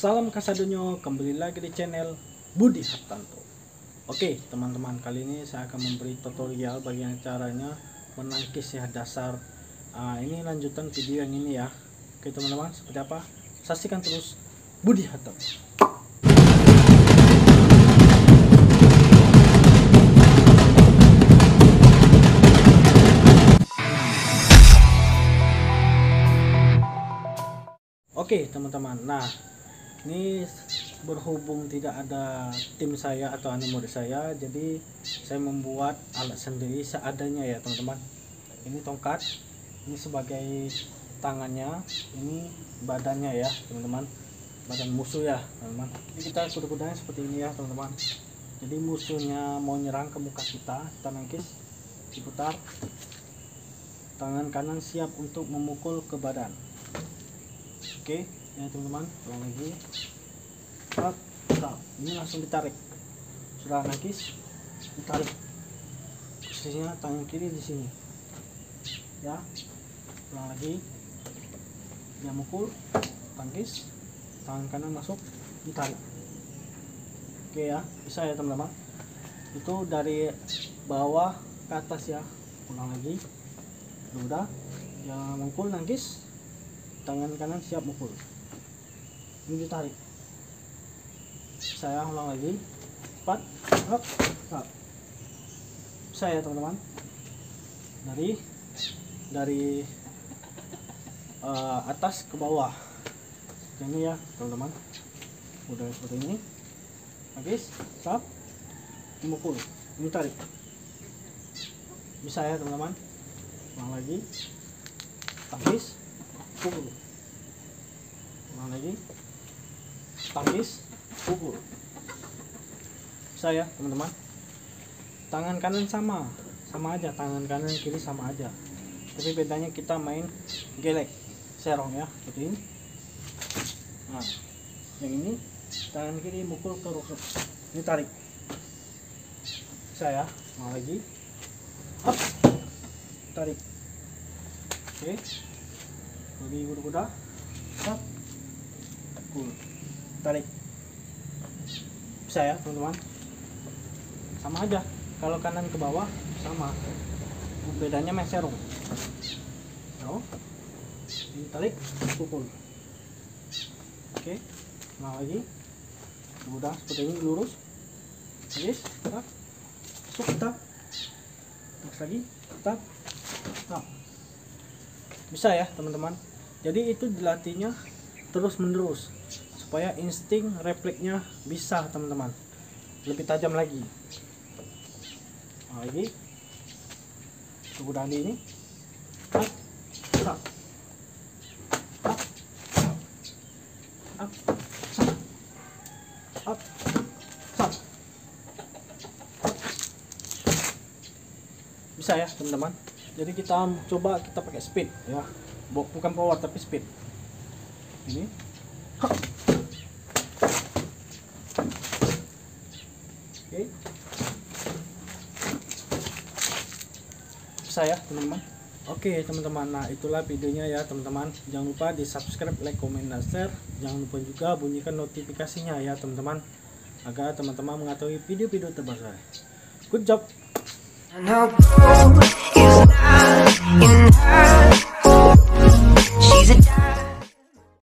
Salam Kasadonyo, kembali lagi di channel Budi Hartanto. Oke teman-teman, kali ini saya akan memberi tutorial bagaimana caranya menangkis ya dasar. Ini lanjutan video yang ini ya. Oke teman-teman, seperti apa? Saksikan terus Budi Hartanto. Oke teman-teman, nah ini berhubung tidak ada tim saya atau animoder saya, jadi saya membuat alat sendiri seadanya ya teman-teman. Ini tongkat, ini sebagai tangannya, ini badannya ya teman-teman, badan musuh ya teman-teman. Jadi kita kuda-kudanya seperti ini ya teman-teman. Jadi musuhnya mau nyerang ke muka kita nangkis, diputar, tangan kanan siap untuk memukul ke badan. Oke ya teman-teman, ulang lagi. Stop. Ini langsung ditarik. Sudah nangkis, ditarik. Posisinya tangan kiri di sini. Ya. Ulang lagi. Dia mukul, tangkis, tangan kanan masuk, ditarik. Oke ya, bisa ya teman-teman. Itu dari bawah ke atas ya. Ulang lagi. Udah. Yang mukul nangkis, tangan kanan siap mukul, ini ditarik. Saya ulang lagi, 4 up. Saya teman-teman, dari atas ke bawah ini ya teman-teman. Udah seperti ini, habis stop, mukul, ini tarik. Bisa ya teman-teman. Ulang lagi, habis pukul, ulang lagi, tangkis, pukul. Saya teman-teman, tangan kanan sama aja, tangan kanan kiri sama aja, tapi bedanya kita main gelek serong ya, seperti ini. Nah yang ini tangan kiri mukul ke rusuk, ini tarik. Saya ulang lagi, up, tarik. Oke, jadi kuda-kuda, stop, pukul, tarik. Bisa ya teman-teman, sama aja. Kalau kanan ke bawah sama, bedanya main serong. So, ini tarik, pukul. Oke, nah lagi, udah seperti ini lurus, habis, stop, stop, terus lagi, stop, stop. Bisa ya teman-teman. Jadi itu dilatihnya terus menerus supaya insting refleksnya bisa teman-teman lebih tajam lagi. Nah, lagi kemudian ini up, up, up, up, up, up. Bisa ya teman-teman. Jadi kita coba kita pakai speed ya, bukan power tapi speed. Ini, oke, bisa ya teman-teman. Oke teman-teman, nah itulah videonya ya teman-teman. Jangan lupa di subscribe, like, comment, dan share. Jangan lupa juga bunyikan notifikasinya ya teman-teman, agar teman-teman mengetahui video-video terbaru saya. Good job.